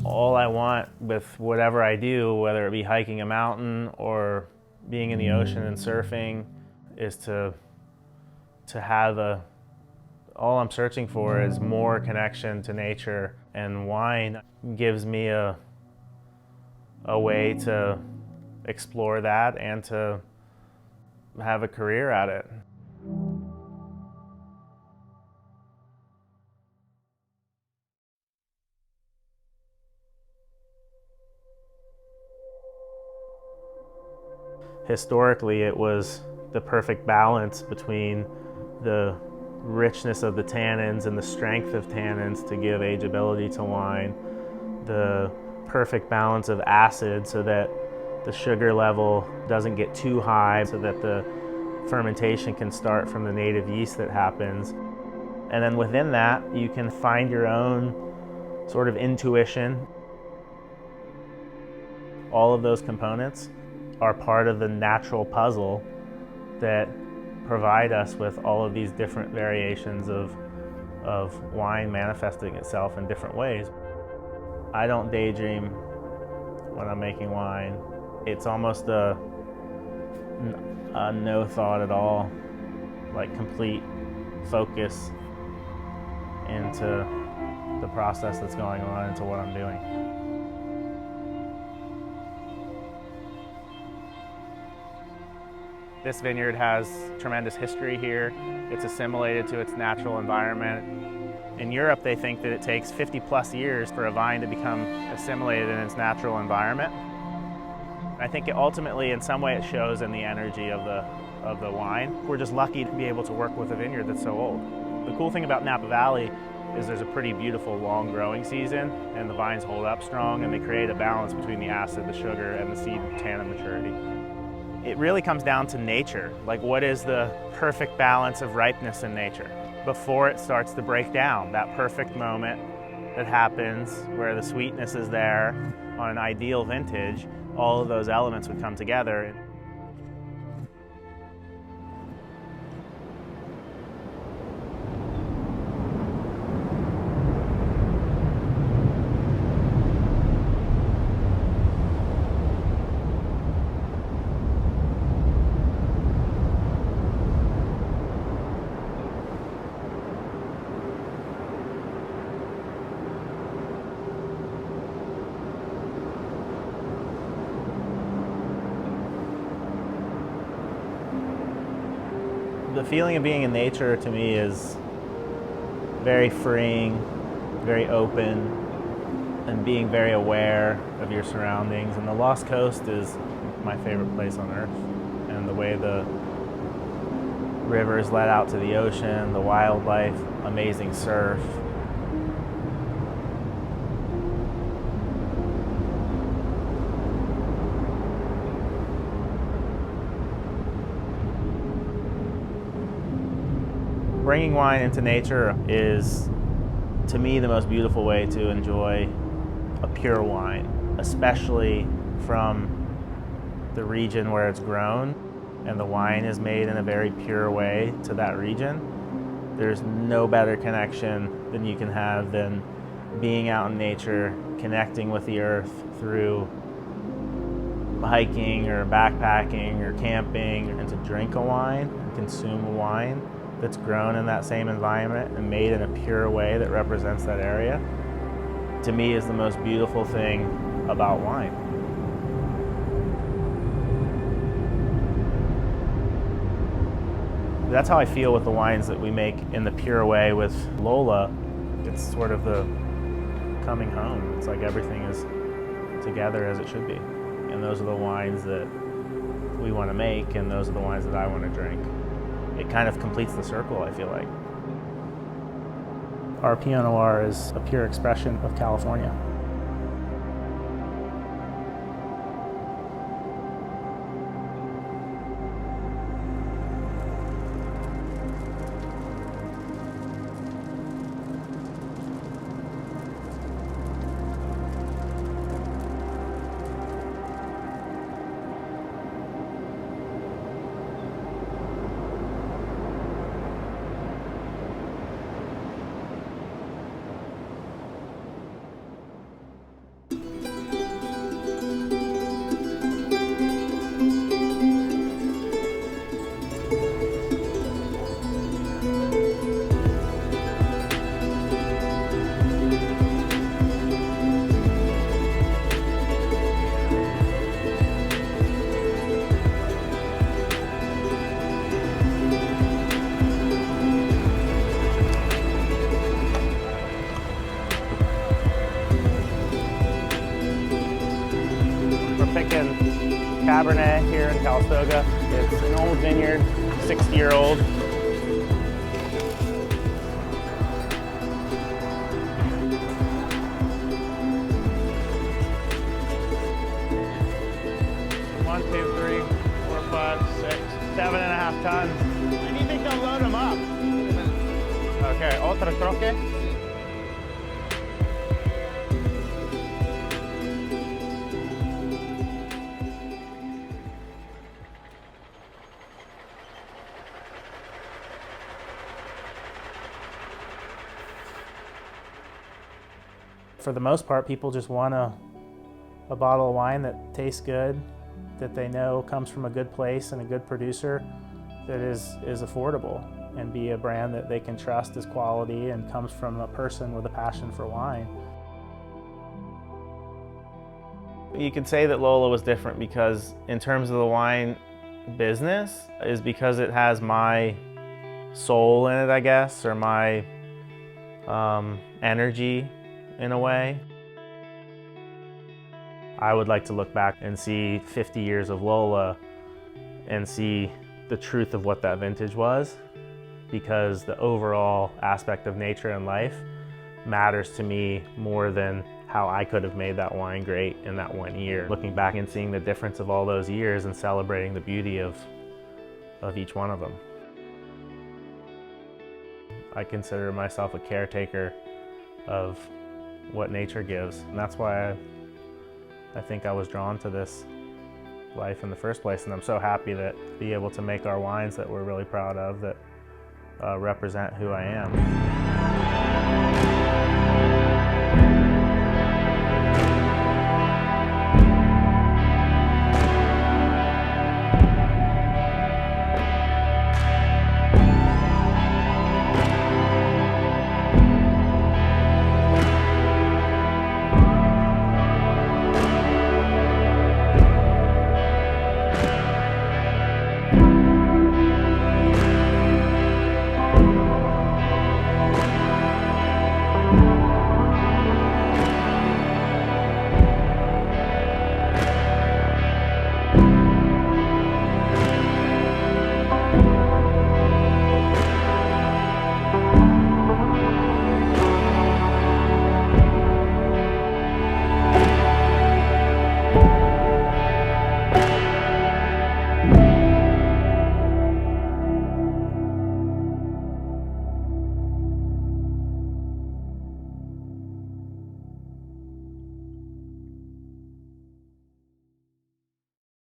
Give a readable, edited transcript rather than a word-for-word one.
all I want with whatever I do, whether it be hiking a mountain or being in the ocean and surfing, is to have all I'm searching for is more connection to nature, and wine gives me a way to explore that and to have a career at it. Historically, it was the perfect balance between the richness of the tannins and the strength of tannins to give ageability to wine, the perfect balance of acid so that the sugar level doesn't get too high so that the fermentation can start from the native yeast that happens. And then within that, you can find your own sort of intuition. All of those components are part of the natural puzzle that provide us with all of these different variations of wine manifesting itself in different ways. I don't daydream when I'm making wine. It's almost a no thought at all, like complete focus into the process that's going on, into what I'm doing. This vineyard has tremendous history here. It's assimilated to its natural environment. In Europe, they think that it takes 50 plus years for a vine to become assimilated in its natural environment. I think ultimately, in some way, it shows in the energy of the wine. We're just lucky to be able to work with a vineyard that's so old. The cool thing about Napa Valley is there's a pretty beautiful long growing season, and the vines hold up strong, and they create a balance between the acid, the sugar, and the seed tannin maturity. It really comes down to nature. Like, what is the perfect balance of ripeness in nature before it starts to break down? That perfect moment that happens where the sweetness is there on an ideal vintage, all of those elements would come together. The feeling of being in nature to me is very freeing, very open, and being very aware of your surroundings. And the Lost Coast is my favorite place on earth. And the way the rivers let out to the ocean, the wildlife, amazing surf. Bringing wine into nature is, to me, the most beautiful way to enjoy a pure wine, especially from the region where it's grown and the wine is made in a very pure way to that region. There's no better connection than you can have than being out in nature, connecting with the earth through hiking or backpacking or camping, and to drink a wine and consume a wine that's grown in that same environment and made in a pure way that represents that area, to me is the most beautiful thing about wine. That's how I feel with the wines that we make in the pure way with Lola. It's sort of the coming home. It's like everything is together as it should be. And those are the wines that we want to make, and those are the wines that I want to drink. It kind of completes the circle, I feel like. Our Pinot Noir is a pure expression of California. Cabernet here in Calistoga. It's an old vineyard, 60-year-old. One, two, three, 4, 5, 6, 7.5 tons. And you think they'll load them up? Okay, otro troque. For the most part, people just want a bottle of wine that tastes good, that they know comes from a good place and a good producer, that is affordable, and be a brand that they can trust as quality and comes from a person with a passion for wine. You could say that Lola was different because in terms of the wine business is because it has my soul in it, I guess, or my energy in a way. I would like to look back and see 50 years of Lola and see the truth of what that vintage was, because the overall aspect of nature and life matters to me more than how I could have made that wine great in that one year. Looking back and seeing the difference of all those years and celebrating the beauty of each one of them. I consider myself a caretaker of what nature gives, and that's why I think I was drawn to this life in the first place, and I'm so happy to be able to make our wines that we're really proud of, that represent who I am.